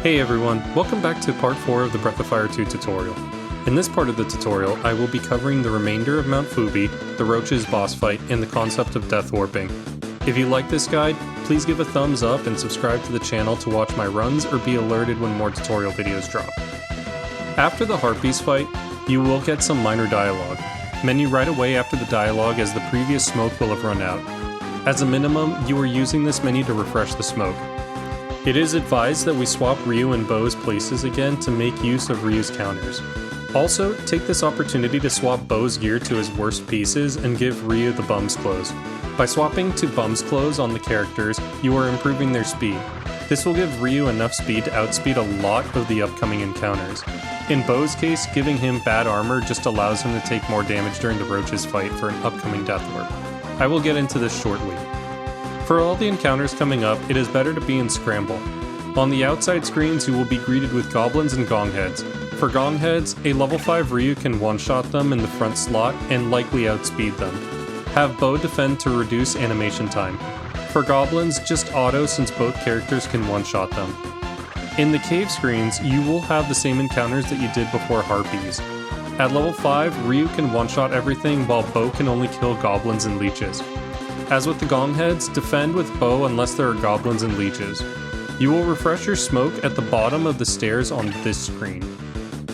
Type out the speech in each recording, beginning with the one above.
Hey everyone, welcome back to part 4 of the Breath of Fire 2 tutorial. In this part of the tutorial, I will be covering the remainder of Mount Fubi, the Roach's boss fight, and the concept of death warping. If you like this guide, please give a thumbs up and subscribe to the channel to watch my runs or be alerted when more tutorial videos drop. After the Harpies fight, you will get some minor dialogue. Menu right away after the dialogue as the previous smoke will have run out. As a minimum, you are using this menu to refresh the smoke. It is advised that we swap Ryu and Bo's places again to make use of Ryu's counters. Also, take this opportunity to swap Bo's gear to his worst pieces and give Ryu the Bum's Clothes. By swapping to Bum's Clothes on the characters, you are improving their speed. This will give Ryu enough speed to outspeed a lot of the upcoming encounters. In Bo's case, giving him bad armor just allows him to take more damage during the Roach's fight for an upcoming death warp. I will get into this shortly. For all the encounters coming up, it is better to be in Scramble. On the outside screens, you will be greeted with goblins and gong heads. For gong heads, a level 5 Ryu can one-shot them in the front slot and likely outspeed them. Have Bo defend to reduce animation time. For goblins, just auto since both characters can one-shot them. In the cave screens, you will have the same encounters that you did before Harpies. At level 5, Ryu can one-shot everything while Bo can only kill goblins and leeches. As with the gong heads, defend with Bo unless there are goblins and leeches. You will refresh your smoke at the bottom of the stairs on this screen.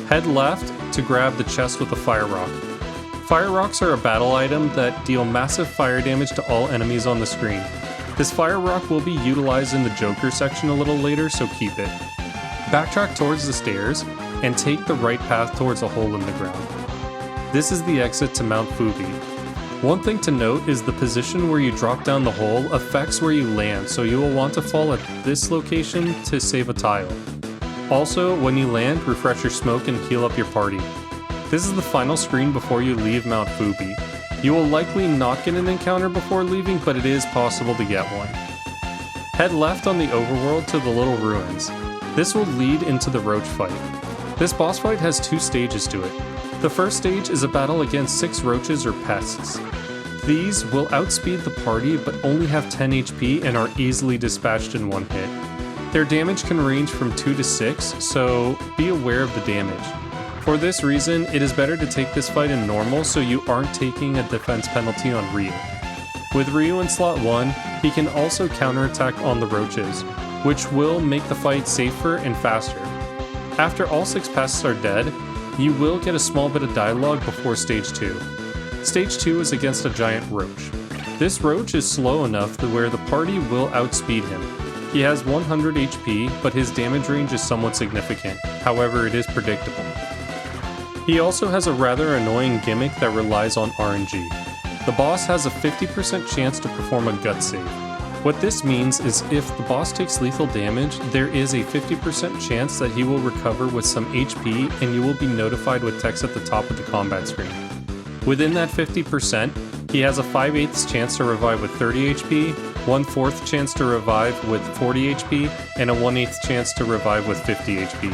Head left to grab the chest with a fire rock. Fire rocks are a battle item that deal massive fire damage to all enemies on the screen. This fire rock will be utilized in the Joker section a little later, so keep it. Backtrack towards the stairs and take the right path towards a hole in the ground. This is the exit to Mount Fubi. One thing to note is the position where you drop down the hole affects where you land, so you will want to fall at this location to save a tile. Also, when you land, refresh your smoke and heal up your party. This is the final screen before you leave Mount Fubi. You will likely not get an encounter before leaving, but it is possible to get one. Head left on the overworld to the Little Ruins. This will lead into the Roach fight. This boss fight has 2 stages to it. The first stage is a battle against 6 roaches or pests. These will outspeed the party but only have 10 HP and are easily dispatched in one hit. Their damage can range from 2 to 6, so be aware of the damage. For this reason, it is better to take this fight in normal so you aren't taking a defense penalty on Ryu. With Ryu in slot 1, he can also counterattack on the roaches, which will make the fight safer and faster. After all 6 pests are dead, you will get a small bit of dialogue before Stage 2. Stage 2 is against a giant roach. This roach is slow enough to where the party will outspeed him. He has 100 HP, but his damage range is somewhat significant, however it is predictable. He also has a rather annoying gimmick that relies on RNG. The boss has a 50% chance to perform a gut save. What this means is if the boss takes lethal damage, there is a 50% chance that he will recover with some HP and you will be notified with text at the top of the combat screen. Within that 50%, he has a 5/8 chance to revive with 30 HP, 1/4 chance to revive with 40 HP, and a 1/8 chance to revive with 50 HP.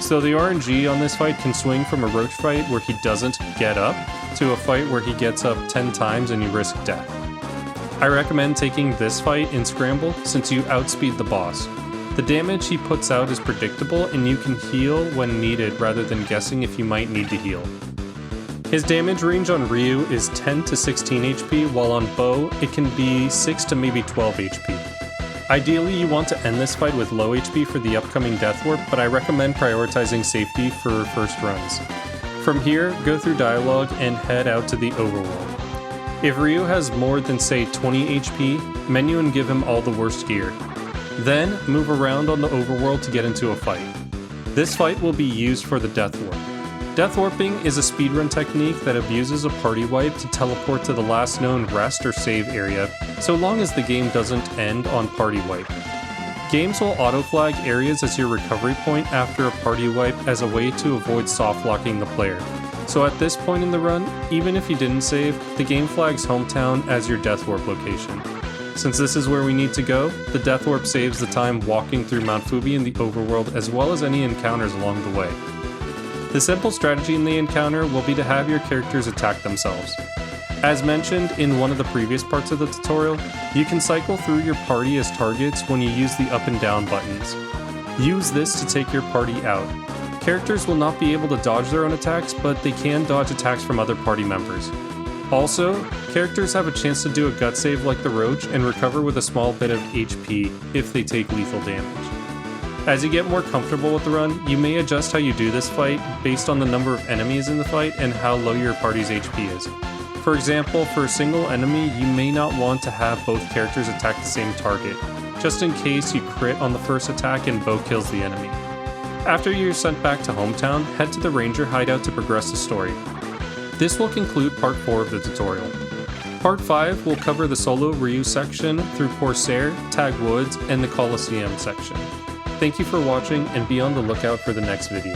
So the RNG on this fight can swing from a roach fight where he doesn't get up to a fight where he gets up 10 times and you risk death. I recommend taking this fight in Scramble since you outspeed the boss. The damage he puts out is predictable and you can heal when needed rather than guessing if you might need to heal. His damage range on Ryu is 10 to 16 HP, while on Bo it can be 6 to maybe 12 HP. Ideally you want to end this fight with low HP for the upcoming death warp, but I recommend prioritizing safety for first runs. From here, go through dialogue and head out to the overworld. If Ryu has more than say 20 HP, menu and give him all the worst gear. Then move around on the overworld to get into a fight. This fight will be used for the death warp. Death warping is a speedrun technique that abuses a party wipe to teleport to the last known rest or save area, so long as the game doesn't end on party wipe. Games will auto-flag areas as your recovery point after a party wipe as a way to avoid soft-locking the player. So at this point in the run, even if you didn't save, the game flags hometown as your death warp location. Since this is where we need to go, the death warp saves the time walking through Mount Fubi in the overworld as well as any encounters along the way. The simple strategy in the encounter will be to have your characters attack themselves. As mentioned in one of the previous parts of the tutorial, you can cycle through your party as targets when you use the up and down buttons. Use this to take your party out. Characters will not be able to dodge their own attacks, but they can dodge attacks from other party members. Also, characters have a chance to do a gut save like the Roach and recover with a small bit of HP if they take lethal damage. As you get more comfortable with the run, you may adjust how you do this fight based on the number of enemies in the fight and how low your party's HP is. For example, for a single enemy, you may not want to have both characters attack the same target, just in case you crit on the first attack and bow kills the enemy. After you're sent back to hometown, head to the Ranger hideout to progress the story. This will conclude part 4 of the tutorial. Part 5 will cover the solo Ryu section through Corsair, Tag Woods, and the Coliseum section. Thank you for watching and be on the lookout for the next video.